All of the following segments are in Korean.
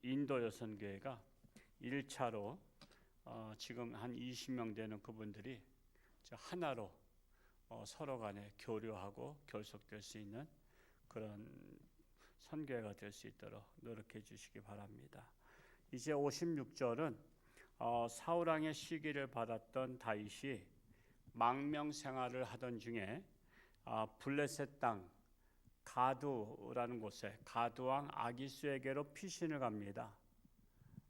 인도 여선교회가 1차로 지금 한 20명 되는 그분들이 하나로 서로 간에 교류하고 결속될 수 있는 그런 선교회가 될 수 있도록 노력해 주시기 바랍니다. 이제 56절은 사울왕의 시기를 받았던 다윗이 망명 생활을 하던 중에 블레셋 땅 가두라는 곳에 가두왕 아기스에게로 피신을 갑니다.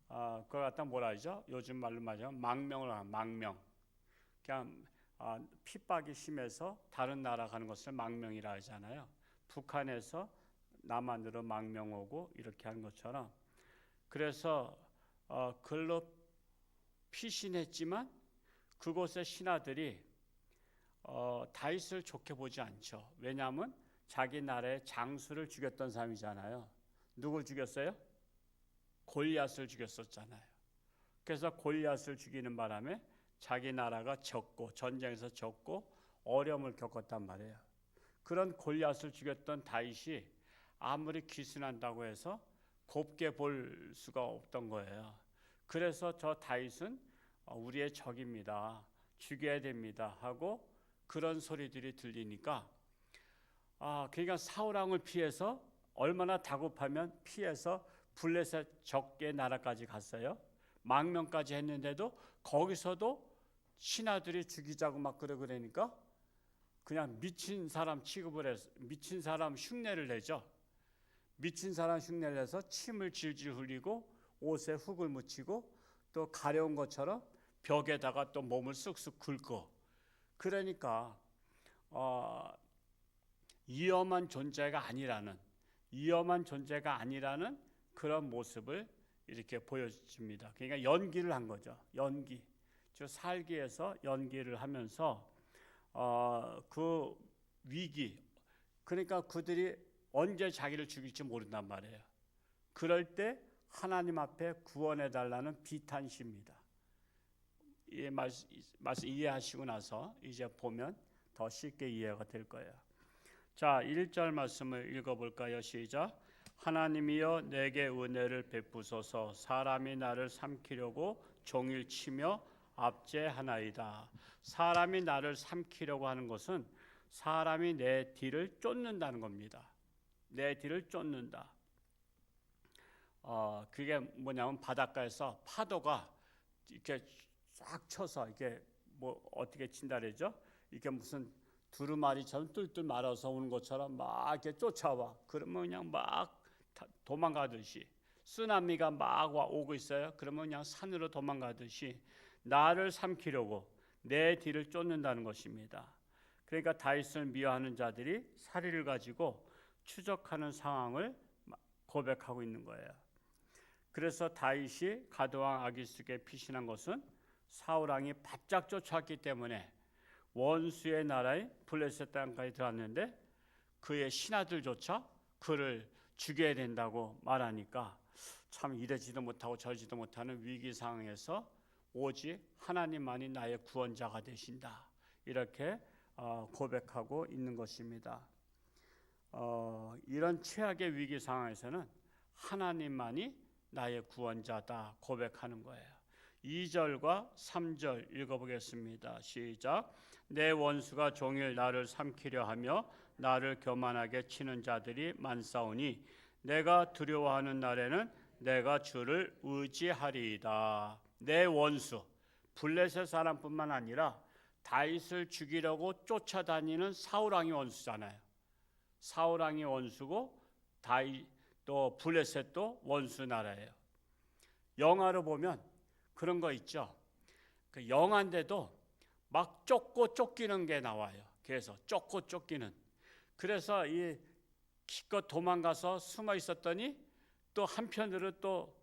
그걸 갖다 뭐라 하죠? 요즘 말로 말하면 망명을 하는 망명. 그냥 핍박이 심해서 다른 나라 가는 것을 망명이라 하잖아요. 북한에서 남한으로 망명 오고 이렇게 하는 것처럼. 그래서 글로 피신했지만 그곳의 신하들이 다윗을 좋게 보지 않죠. 왜냐하면 자기 나라의 장수를 죽였던 사람이잖아요. 누굴 죽였어요? 골리앗을 죽였었잖아요. 그래서 골리앗을 죽이는 바람에 자기 나라가 졌고 전쟁에서 졌고 어려움을 겪었단 말이에요. 그런 골리앗을 죽였던 다윗이 아무리 귀순한다고 해서 곱게 볼 수가 없던 거예요. 그래서 저 다윗은 우리의 적입니다. 죽여야 됩니다 하고 그런 소리들이 들리니까 그러니까 사울왕을 피해서 얼마나 다급하면 피해서 블레셋 적의 나라까지 갔어요. 망명까지 했는데도 거기서도 신하들이 죽이자고 막 그러니까 그냥 미친 사람 취급을 해서 미친 사람 흉내를 내죠. 미친 사람 흉내를 내서 침을 질질 흘리고 옷에 흙을 묻히고 또 가려운 것처럼 벽에다가 또 몸을 쓱쓱 긁고 그러니까 위험한 존재가 아니라는 그런 모습을 이렇게 보여줍니다. 그러니까 연기를 한 거죠. 연기. 즉 살기 위해서 연기를 하면서 그 위기, 그러니까 그들이 언제 자기를 죽일지 모른단 말이에요. 그럴 때 하나님 앞에 구원해 달라는 비탄시입니다. 이 말씀 이해하시고 나서 이제 보면 더 쉽게 이해가 될 거예요. 자, 1절 말씀을 읽어볼까요? 시작. 하나님이여 내게 은혜를 베푸소서. 사람이 나를 삼키려고 종일 치며 압제하나이다. 사람이 나를 삼키려고 하는 것은 사람이 내 뒤를 쫓는다는 겁니다. 내 뒤를 쫓는다. 그게 뭐냐면 바닷가에서 파도가 이렇게 쫙 쳐서 이게 뭐 어떻게 친다 그러죠? 이게 무슨 두루마리처럼 뚫뚫 말아서 오는 것처럼 막 이렇게 쫓아와. 그러면 그냥 막 도망가듯이 쓰나미가 막 오고 있어요. 그러면 그냥 산으로 도망가듯이 나를 삼키려고 내 뒤를 쫓는다는 것입니다. 그러니까 다윗을 미워하는 자들이 사리를 가지고 추적하는 상황을 고백하고 있는 거예요. 그래서 다윗이 가드왕 아기스에게 피신한 것은 사울왕이 바짝 쫓아왔기 때문에 원수의 나라에 블레셋 땅까지 들어왔는데 그의 신하들조차 그를 죽여야 된다고 말하니까 참 이러지도 못하고 저러지도 못하는 위기 상황에서 오직 하나님만이 나의 구원자가 되신다. 이렇게 고백하고 있는 것입니다. 이런 최악의 위기 상황에서는 하나님만이 나의 구원자다 고백하는 거예요. 2절과 3절 읽어보겠습니다. 시작. 내 원수가 종일 나를 삼키려 하며 나를 교만하게 치는 자들이 많사오니 내가 두려워하는 날에는 내가 주를 의지하리이다. 내 원수, 블레셋 사람뿐만 아니라 다윗을 죽이려고 쫓아다니는 사울왕이 원수잖아요. 사울왕이 원수고 다윗 또 블레셋도 원수 나라예요. 영화로 보면 그런 거 있죠. 그 영화인데도 막 쫓고 쫓기는 게 나와요. 그래서 쫓고 쫓기는. 그래서 이 기껏 도망가서 숨어 있었더니 또 한편으로 또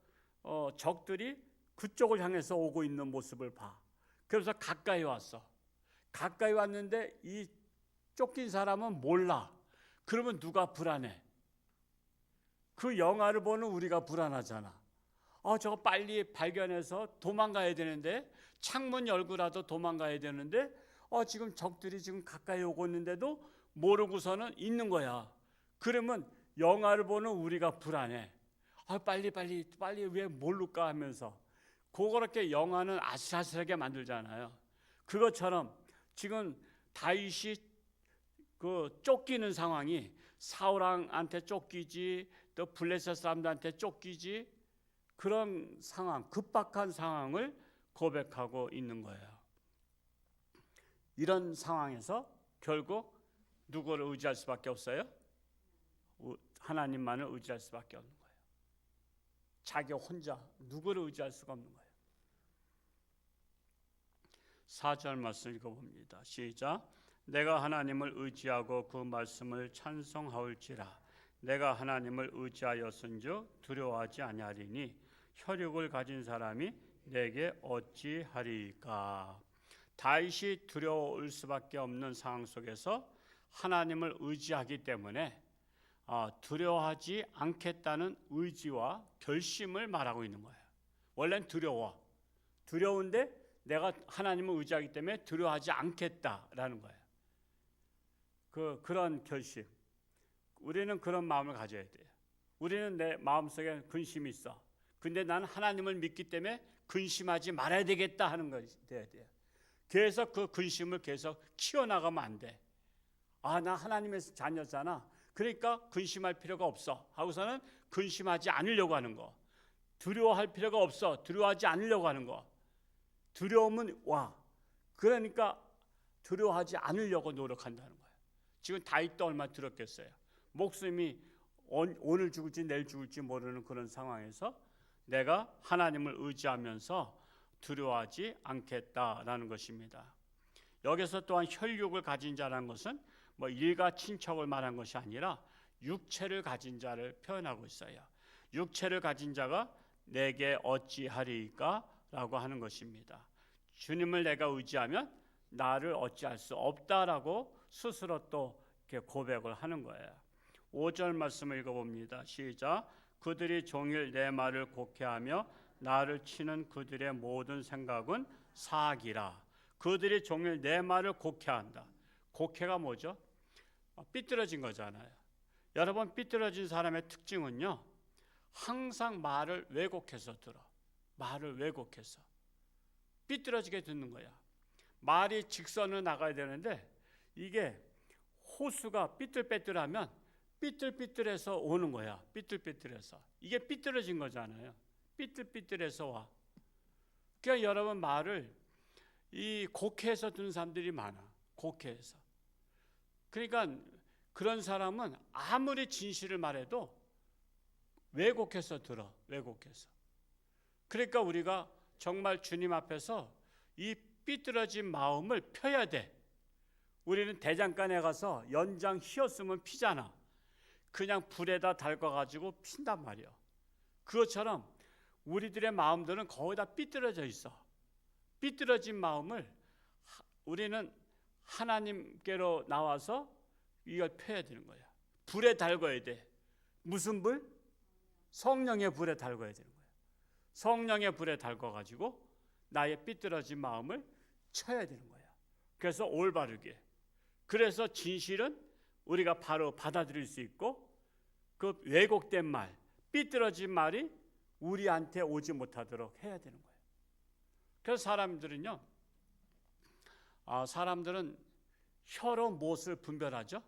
적들이 그쪽을 향해서 오고 있는 모습을 봐. 그래서 가까이 왔어. 가까이 왔는데 이 쫓긴 사람은 몰라. 그러면 누가 불안해? 그 영화를 보는 우리가 불안하잖아. 저거 빨리 발견해서 도망가야 되는데, 창문 열고라도 도망가야 되는데 지금 적들이 지금 가까이 오고 있는데도 모르고서는 있는 거야. 그러면 영화를 보는 우리가 불안해. 빨리 왜 모를까 하면서 그렇게 영화는 아슬아슬하게 만들잖아요. 그것처럼 지금 다윗이 그 쫓기는 상황이 사울왕한테 쫓기지, 또 블레셋 사람들한테 쫓기지, 그런 상황, 급박한 상황을 고백하고 있는 거예요. 이런 상황에서 결국 누구를 의지할 수밖에 없어요? 하나님만을 의지할 수밖에 없는 거예요. 자기 혼자 누구를 의지할 수가 없는 거예요. 4절 말씀 읽어봅니다. 시작. 내가 하나님을 의지하고 그 말씀을 찬송하올지라. 내가 하나님을 의지하였은즉 두려워하지 아니하리니 혈육을 가진 사람이 내게 어찌하리까. 다윗이 두려울 수밖에 없는 상황 속에서 하나님을 의지하기 때문에 두려워하지 않겠다는 의지와 결심을 말하고 있는 거예요. 원래는 두려운데 내가 하나님을 의지하기 때문에 두려워하지 않겠다라는 거예요. 그런 결심. 우리는 그런 마음을 가져야 돼요. 우리는 내 마음속에 근심이 있어. 근데 나는 하나님을 믿기 때문에 근심하지 말아야 되겠다 하는 것이 돼야 돼요. 그래서 그 근심을 계속 키워나가면 안 돼. 나 하나님의 자녀잖아. 그러니까 근심할 필요가 없어 하고서는 근심하지 않으려고 하는 거. 두려워할 필요가 없어. 두려워하지 않으려고 하는 거. 두려움은 와. 그러니까 두려워하지 않으려고 노력한다는 거예요. 지금 다윗도 얼마나 두렵겠어요. 목숨이 오늘 죽을지 내일 죽을지 모르는 그런 상황에서 내가 하나님을 의지하면서 두려워하지 않겠다라는 것입니다. 여기서 또한 혈육을 가진 자라는 것은 일가 친척을 말한 것이 아니라 육체를 가진 자를 표현하고 있어요. 육체를 가진 자가 내게 어찌하리까 라고 하는 것입니다. 주님을 내가 의지하면 나를 어찌할 수 없다라고 스스로 또 이렇게 고백을 하는 거예요. 5절 말씀을 읽어봅니다. 시작. 그들이 종일 내 말을 곡해하며 나를 치는 그들의 모든 생각은 사악이라. 그들이 종일 내 말을 곡해한다. 곡해가 뭐죠? 삐뚤어진 거잖아요. 여러분, 삐뚤어진 사람의 특징은요, 항상 말을 왜곡해서 들어. 말을 왜곡해서 삐뚤어지게 듣는 거야. 말이 직선으로 나가야 되는데 이게 호수가 삐뚤빼뚤하면 삐뚤삐뚤해서 오는 거야. 삐뚤삐뚤해서. 이게 삐뚤어진 거잖아요. 삐뚤삐뚤해서 와. 그러니까 여러분, 말을 이 곡해서 듣는 사람들이 많아. 곡해서. 그러니까 그런 사람은 아무리 진실을 말해도 왜곡해서 들어. 왜곡해서. 그러니까 우리가 정말 주님 앞에서 이 삐뚤어진 마음을 펴야 돼. 우리는 대장간에 가서 연장 휘었으면 피잖아. 그냥 불에다 달궈가지고 핀단 말이야. 그것처럼 우리들의 마음들은 거의 다 삐뚤어져 있어. 삐뚤어진 마음을 우리는 하나님께로 나와서 이걸 펴야 되는 거야. 불에 달궈야 돼. 무슨 불? 성령의 불에 달궈야 되는 거야. 성령의 불에 달궈가지고 나의 삐뚤어진 마음을 쳐야 되는 거야. 그래서 올바르게. 그래서 진실은 우리가 바로 받아들일 수 있고, 그 왜곡된 말, 삐뚤어진 말이 우리한테 오지 못하도록 해야 되는 거예요. 그래서 사람들은 혀로 무엇을 분별하죠?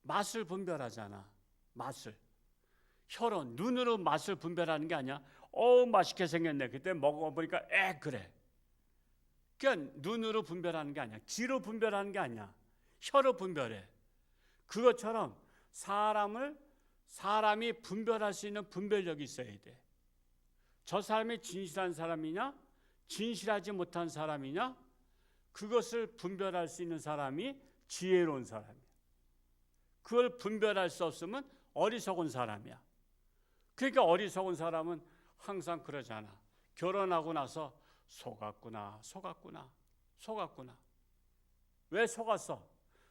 맛을 분별하잖아. 맛을. 혀로, 눈으로 맛을 분별하는 게 아니야. 맛있게 생겼네. 그때 먹어보니까 그래. 그러니까 눈으로 분별하는 게 아니야. 귀로 분별하는 게 아니야. 혀로 분별해. 그것처럼 사람이 분별할 수 있는 분별력이 있어야 돼. 저 사람이 진실한 사람이냐, 진실하지 못한 사람이냐, 그것을 분별할 수 있는 사람이 지혜로운 사람이야. 그걸 분별할 수 없으면 어리석은 사람이야. 그러니까 어리석은 사람은 항상 그러잖아. 결혼하고 나서 속았구나. 왜 속았어?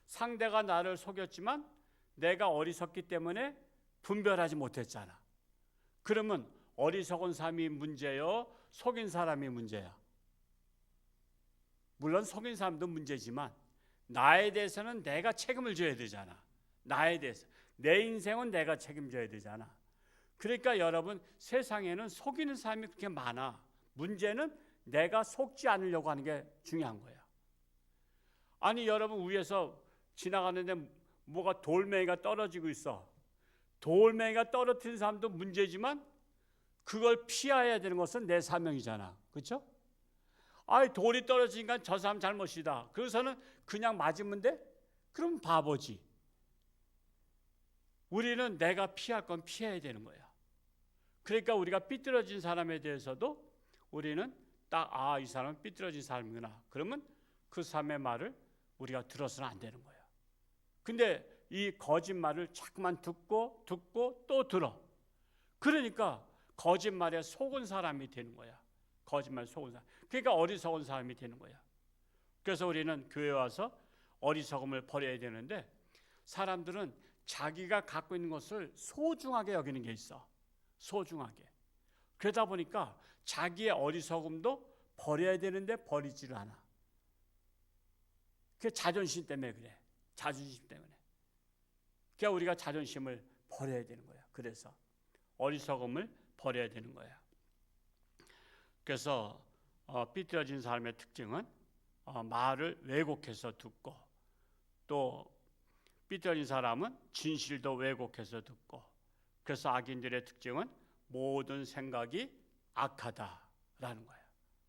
상대가 나를 속였지만 내가 어리석기 때문에 분별하지 못했잖아. 그러면 어리석은 사람이 문제요? 속인 사람이 문제야? 물론 속인 사람도 문제지만 나에 대해서는 내가 책임을 져야 되잖아. 나에 대해서. 내 인생은 내가 책임져야 되잖아. 그러니까 여러분, 세상에는 속이는 사람이 그렇게 많아. 문제는 내가 속지 않으려고 하는 게 중요한 거야. 아니 여러분, 위에서 지나가는데 뭐가 돌멩이가 떨어지고 있어. 돌멩이가 떨어뜨린 사람도 문제지만 그걸 피해야 되는 것은 내 사명이잖아. 그렇죠? 아이, 돌이 떨어지니까 저 사람 잘못이다. 그래서는 그냥 맞으면 돼? 그럼 바보지. 우리는 내가 피할 건 피해야 되는 거야. 그러니까 우리가 삐뚤어진 사람에 대해서도 우리는 딱 이 사람은 삐뚤어진 사람이구나. 그러면 그 사람의 말을 우리가 들어서는 안 되는 거야. 근데 이 거짓말을 자꾸만 듣고 또 들어. 그러니까 거짓말에 속은 사람이 되는 거야. 거짓말에 속은 사람. 그러니까 어리석은 사람이 되는 거야. 그래서 우리는 교회 와서 어리석음을 버려야 되는데, 사람들은 자기가 갖고 있는 것을 소중하게 여기는 게 있어. 소중하게. 그러다 보니까 자기의 어리석음도 버려야 되는데 버리지를 않아. 그게 자존심 때문에 그래. 자존심 때문에. 그러니까 우리가 자존심을 버려야 되는 거야. 그래서 어리석음을 버려야 되는 거야. 그래서 삐뚤어진 사람의 특징은 말을 왜곡해서 듣고, 또 삐뚤어진 사람은 진실도 왜곡해서 듣고, 그래서 악인들의 특징은 모든 생각이 악하다라는 거예요.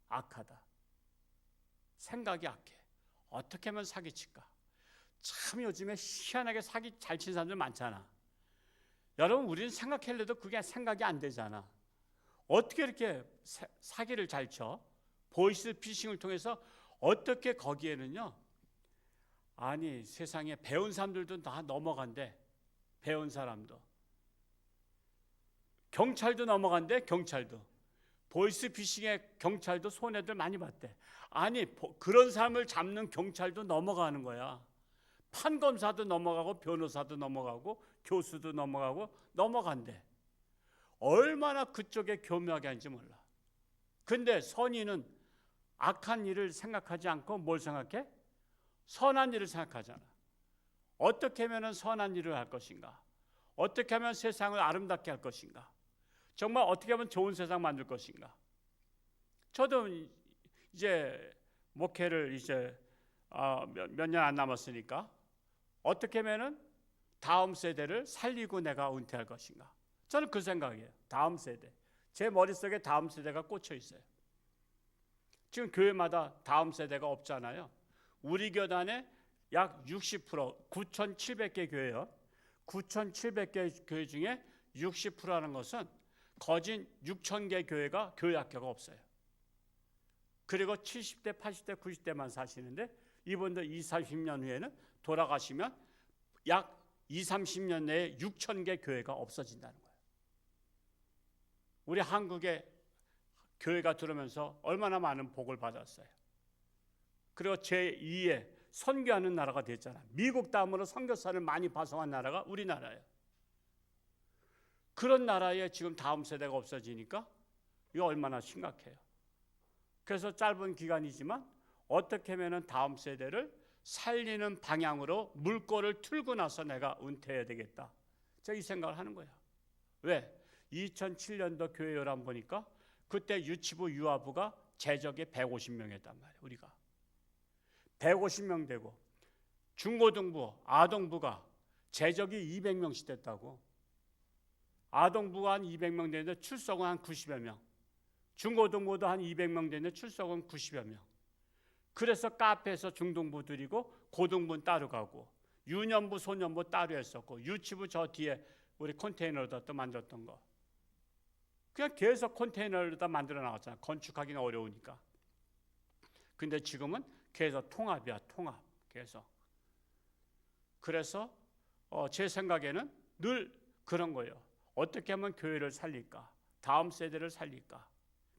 악하다. 생각이 악해. 어떻게 하면 사기칠까? 참 요즘에 희한하게 사기 잘 친 사람들 많잖아. 여러분, 우리는 생각해도 그게 생각이 안 되잖아. 어떻게 이렇게 사기를 잘 쳐? 보이스 피싱을 통해서 어떻게 거기에는요, 아니 세상에 배운 사람들도 다 넘어간대. 배운 사람도. 경찰도 넘어간대. 경찰도. 보이스 피싱에 경찰도 손해들 많이 봤대. 아니 그런 사람을 잡는 경찰도 넘어가는 거야. 판검사도 넘어가고 변호사도 넘어가고 교수도 넘어간대. 얼마나 그쪽에 교묘하게 하는지 몰라. 근데 선인은 악한 일을 생각하지 않고 뭘 생각해? 선한 일을 생각하잖아. 어떻게 하면 선한 일을 할 것인가? 어떻게 하면 세상을 아름답게 할 것인가? 정말 어떻게 하면 좋은 세상 만들 것인가? 저도 이제 목회를 이제 몇 년 안 남았으니까 어떻게 하면은 다음 세대를 살리고 내가 은퇴할 것인가? 저는 그 생각이에요. 다음 세대. 제 머릿속에 다음 세대가 꽂혀 있어요. 지금 교회마다 다음 세대가 없잖아요. 우리 교단에 약 60%, 9,700개 교회요. 9,700개 교회 중에 60%라는 것은 거진 6,000개 교회가 교회 학교가 없어요. 그리고 70대, 80대, 90대만 사시는데 이분들 20, 30년 후에는 돌아가시면 약 20, 30년 내에 6,000개 교회가 없어진다는 거예요. 우리 한국에 교회가 들어오면서 얼마나 많은 복을 받았어요. 그리고 제2의 선교하는 나라가 됐잖아요. 미국 다음으로 선교사를 많이 파송한 나라가 우리나라예요. 그런 나라에 지금 다음 세대가 없어지니까 이거 얼마나 심각해요. 그래서 짧은 기간이지만 어떻게 하면 다음 세대를 살리는 방향으로 물꼬를 틀고 나서 내가 은퇴해야 되겠다. 제가 이 생각을 하는 거야. 왜? 2007년도 교회 열람 보니까 그때 유치부 유아부가 재적이 150명이었단 말이에요. 우리가 150명 되고 중고등부 아동부가 재적이 200명씩 됐다고. 아동부가 한 200명 되는데 출석은 한 90여 명, 중고등부도 한 200명 되는데 출석은 90여 명. 그래서 카페에서 중등부 들이고 고등부는 따로 가고 유년부 소년부 따로 했었고 유치부 저 뒤에 우리 컨테이너로다 또 만들었던 거 그냥 계속 컨테이너로다 만들어 나갔잖아. 건축하기는 어려우니까. 근데 지금은 계속 통합이야. 통합 계속. 그래서 제 생각에는 늘 그런 거예요. 어떻게 하면 교회를 살릴까? 다음 세대를 살릴까?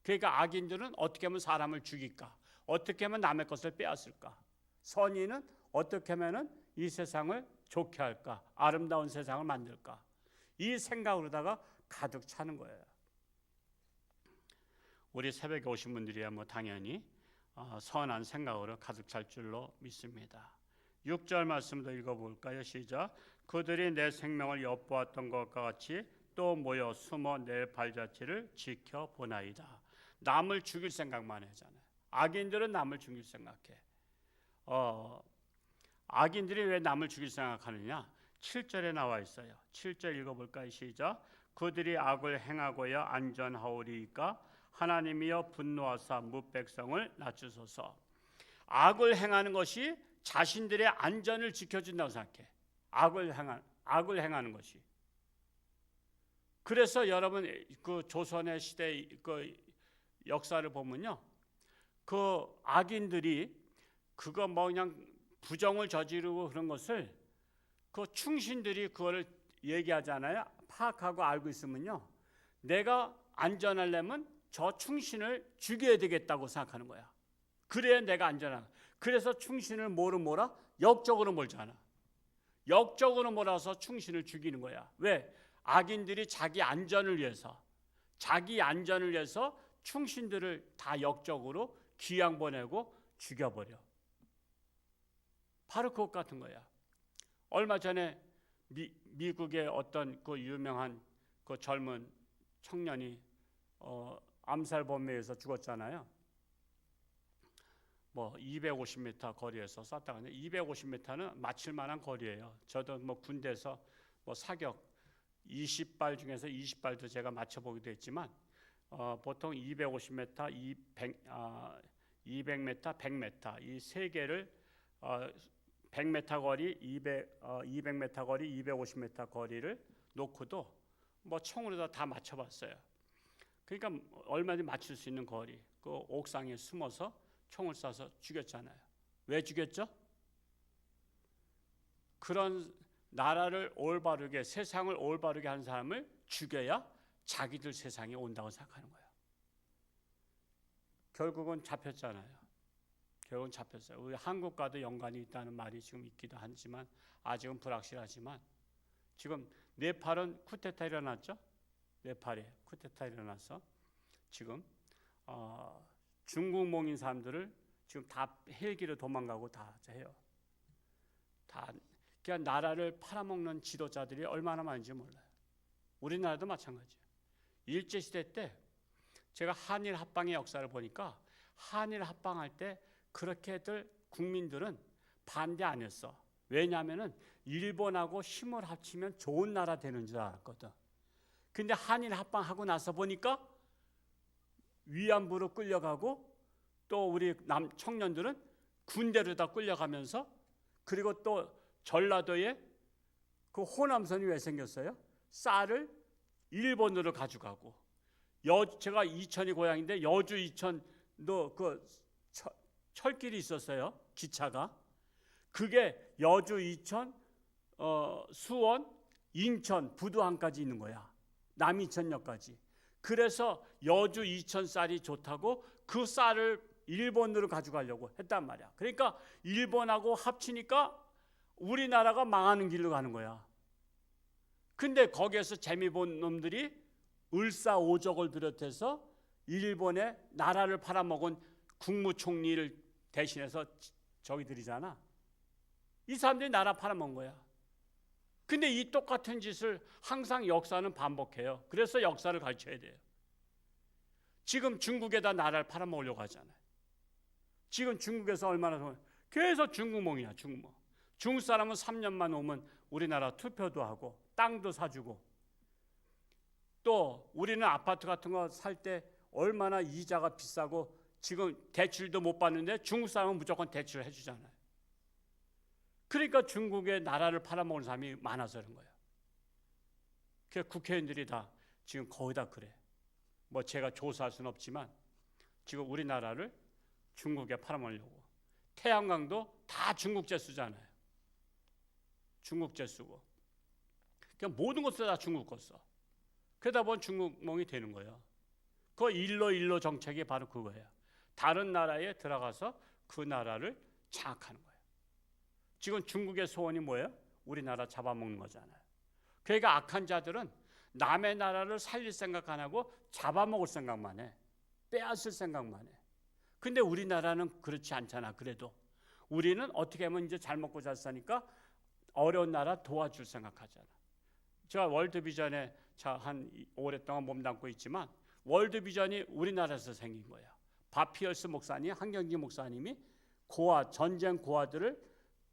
그러니까 악인들은 어떻게 하면 사람을 죽일까? 어떻게 하면 남의 것을 빼앗을까? 선인은 어떻게 하면 이 세상을 좋게 할까? 아름다운 세상을 만들까? 이 생각으로다가 가득 차는 거예요. 우리 새벽에 오신 분들이야 뭐 당연히 선한 생각으로 가득 찰 줄로 믿습니다. 6절 말씀도 읽어볼까요? 시작. 그들이 내 생명을 엿보았던 것과 같이 또 모여 숨어 내 발자취를 지켜보나이다. 남을 죽일 생각만 하잖아요. 악인들은 남을 죽일 생각해. 악인들이 왜 남을 죽일 생각하느냐? 7절에 나와 있어요. 7절 읽어볼까요? 시작. 그들이 악을 행하고야 안전하오리이까 하나님이여 분노하사 무백성을 낮추소서. 악을 행하는 것이 자신들의 안전을 지켜준다고 생각해. 악을 행하는 것이. 그래서 여러분 그 조선의 시대 그 역사를 보면요, 그 악인들이 그거 뭐 그냥 부정을 저지르고 그런 것을 그 충신들이 그거를 얘기하잖아요. 파악하고 알고 있으면요, 내가 안전하려면 저 충신을 죽여야 되겠다고 생각하는 거야. 그래야 내가 안전한. 그래서 충신을 몰아? 역적으로 몰잖아. 역적으로 몰아서 충신을 죽이는 거야. 왜? 악인들이 자기 안전을 위해서 충신들을 다 역적으로 귀양 보내고 죽여버려. 바로 그것 같은 거야. 얼마 전에 미국의 어떤 그 유명한 그 젊은 청년이 암살범에 의해서 죽었잖아요. 뭐 250m 거리에서 쐈다가 250m는 맞힐 만한 거리예요. 저도 뭐 군대에서 뭐 사격 20발 중에서 20발도 제가 맞춰보기도 했지만 보통 250m, 200m, 100m 이 세 개를 100m 거리, 200m 거리, 250m 거리를 놓고도 뭐 총으로 다 맞춰봤어요. 그러니까 얼마든지 맞출 수 있는 거리, 그 옥상에 숨어서 총을 쏴서 죽였잖아요. 왜 죽였죠? 그런 나라를 올바르게, 세상을 올바르게 하는 사람을 죽여야 자기들 세상에 온다고 생각하는 거예요. 결국은 잡혔잖아요. 결국은 잡혔어요. 우리 한국과도 연관이 있다는 말이 지금 있기도 하지만 아직은 불확실하지만 지금 네팔은 쿠데타 일어났죠. 네팔에 쿠데타 일어나서 지금 중국몽인 사람들을 지금 다 헬기로 도망가고 다 해요. 다 그냥 나라를 팔아먹는 지도자들이 얼마나 많은지 몰라요. 우리나라도 마찬가지예요. 일제시대 때 제가 한일 합방의 역사를 보니까 한일 합방할 때 그렇게들 국민들은 반대 안 했어. 왜냐하면 일본하고 힘을 합치면 좋은 나라 되는 줄 알았거든. 근데 한일 합방하고 나서 보니까 위안부로 끌려가고 또 우리 남 청년들은 군대로 다 끌려가면서 그리고 또 전라도에 그 호남선이 왜 생겼어요? 쌀을 일본으로 가져가고 제가 이천이 고향인데 여주 이천도 그 철길이 있었어요. 기차가. 그게 여주 이천, 수원, 인천, 부두항까지 있는 거야. 남이천역까지. 그래서 여주 이천 쌀이 좋다고 그 쌀을 일본으로 가져가려고 했단 말이야. 그러니까 일본하고 합치니까 우리나라가 망하는 길로 가는 거야. 근데 거기에서 재미 본 놈들이 을사오적을 비롯해서 일본의 나라를 팔아먹은 국무총리를 대신해서 저기들이잖아. 이 사람들이 나라 팔아먹은 거야. 근데 이 똑같은 짓을 항상 역사는 반복해요. 그래서 역사를 가르쳐야 돼요. 지금 중국에다 나라를 팔아먹으려고 하잖아요. 지금 중국에서 얼마나 계속 중국몽이야. 중국몽. 중국 사람은 3년만 오면 우리나라 투표도 하고 땅도 사주고 또 우리는 아파트 같은 거 살 때 얼마나 이자가 비싸고 지금 대출도 못 받는데 중국 사람은 무조건 대출을 해주잖아요. 그러니까 중국의 나라를 팔아먹는 사람이 많아서 그런 거예요. 그 국회의원들이 다 지금 거의 다 그래. 뭐 제가 조사할 수는 없지만 지금 우리나라를 중국에 팔아먹으려고. 태양광도 다 중국제 쓰잖아요. 중국제 쓰고. 그냥 모든 것을 다 중국 거 써. 그러다 보면 중국몽이 되는 거예요. 그 일로 정책이 바로 그거예요. 다른 나라에 들어가서 그 나라를 장악하는 거예요. 지금 중국의 소원이 뭐예요? 우리나라 잡아먹는 거잖아요. 그러니까 악한 자들은 남의 나라를 살릴 생각 안 하고 잡아먹을 생각만 해. 빼앗을 생각만 해. 근데 우리나라는 그렇지 않잖아. 그래도 우리는 어떻게 하면 이제 잘 먹고 잘 사니까 어려운 나라 도와줄 생각하잖아. 제가 월드비전에 한 오랫동안 몸담고 있지만 월드비전이 우리나라에서 생긴 거예요. 바피얼스 목사님, 한경기 목사님이 전쟁 고아들을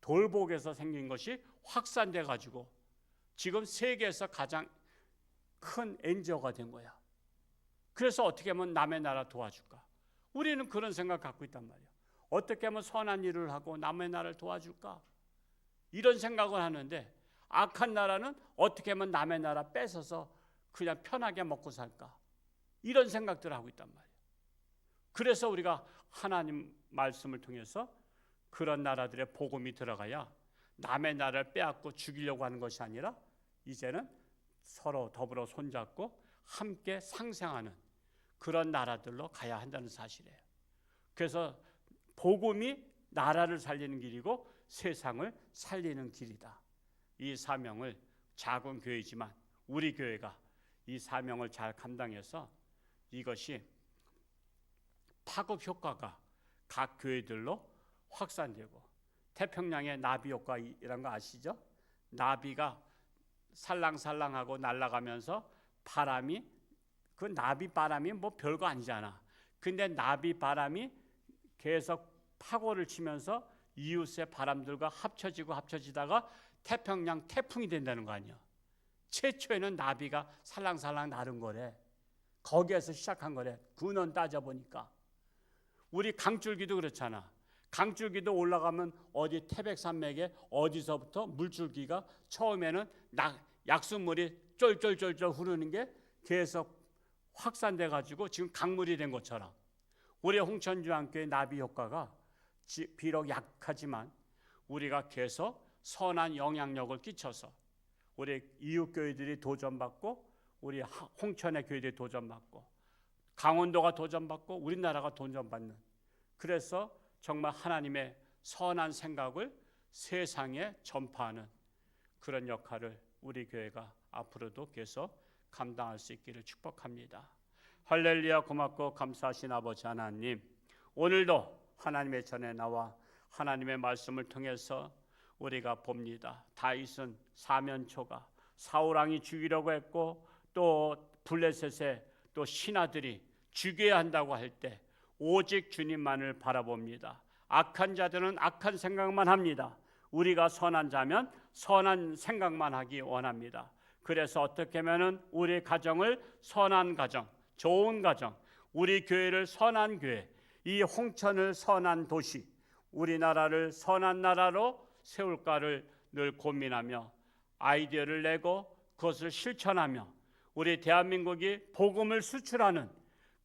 돌보게해서 생긴 것이 확산돼 가지고 지금 세계에서 가장 큰 NGO가 된 거야. 그래서 어떻게 하면 남의 나라 도와줄까? 우리는 그런 생각 갖고 있단 말이에요. 어떻게 하면 선한 일을 하고 남의 나라를 도와줄까? 이런 생각을 하는데 악한 나라는 어떻게 하면 남의 나라 뺏어서 그냥 편하게 먹고 살까? 이런 생각들을 하고 있단 말이에요. 그래서 우리가 하나님 말씀을 통해서 그런 나라들의 복음이 들어가야 남의 나라를 빼앗고 죽이려고 하는 것이 아니라 이제는 서로 더불어 손잡고 함께 상생하는 그런 나라들로 가야 한다는 사실이에요. 그래서 복음이 나라를 살리는 길이고 세상을 살리는 길이다. 이 사명을 작은 교회지만 우리 교회가 이 사명을 잘 감당해서 이것이 파급 효과가 각 교회들로 확산되고, 태평양의 나비 효과 이런 거 아시죠? 나비가 살랑살랑하고 날아가면서 바람이, 그 나비 바람이 뭐 별거 아니잖아. 근데 나비 바람이 계속 파고를 치면서 이웃의 바람들과 합쳐지다가 태평양 태풍이 된다는 거 아니야. 최초에는 나비가 살랑살랑 나른 거래. 거기에서 시작한 거래. 근원 따져보니까. 우리 강줄기도 그렇잖아. 강줄기도 올라가면 어디 태백산맥에 어디서부터 물줄기가 처음에는 약수물이 쫄쫄쫄쫄 흐르는 게 계속 확산돼 가지고 지금 강물이 된 것처럼 우리 홍천주안교회 나비 효과가 비록 약하지만 우리가 계속 선한 영향력을 끼쳐서 우리 이웃 교회들이 도전받고, 우리 홍천의 교회들이 도전받고, 강원도가 도전받고, 우리나라가 도전받는, 그래서 정말 하나님의 선한 생각을 세상에 전파하는 그런 역할을 우리 교회가 앞으로도 계속 감당할 수 있기를 축복합니다. 할렐루야. 고맙고 감사하신 아버지 하나님, 오늘도 하나님의 전에 나와 하나님의 말씀을 통해서 우리가 봅니다. 다윗은 사면초가 사울왕이 죽이려고 했고, 또 블레셋의 또 신하들이 죽여야 한다고 할 때 오직 주님만을 바라봅니다. 악한 자들은 악한 생각만 합니다. 우리가 선한 자면 선한 생각만 하기 원합니다. 그래서 어떻게 하면 우리 가정을 선한 가정, 좋은 가정, 우리 교회를 선한 교회, 이 홍천을 선한 도시, 우리나라를 선한 나라로 세울까를 늘 고민하며 아이디어를 내고 그것을 실천하며 우리 대한민국이 복음을 수출하는,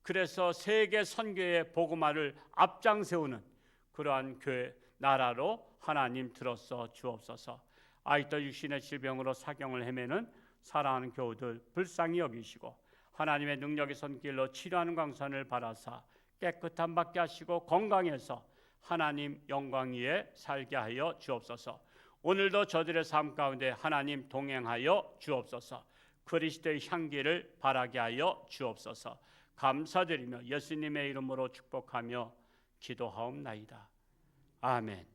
그래서 세계 선교의 복음화를 앞장세우는 그러한 교회 나라로 하나님 들어서 주옵소서. 아직도 육신의 질병으로 사경을 헤매는 사랑하는 교우들 불쌍히 여기시고 하나님의 능력의 손길로 치료하는 광선을 바라사 깨끗함 받게 하시고 건강해서 하나님 영광 위에 살게 하여 주옵소서. 오늘도 저들의 삶 가운데 하나님 동행하여 주옵소서. 그리스도의 향기를 바라게 하여 주옵소서. 감사드리며 예수님의 이름으로 축복하며 기도하옵나이다. 아멘.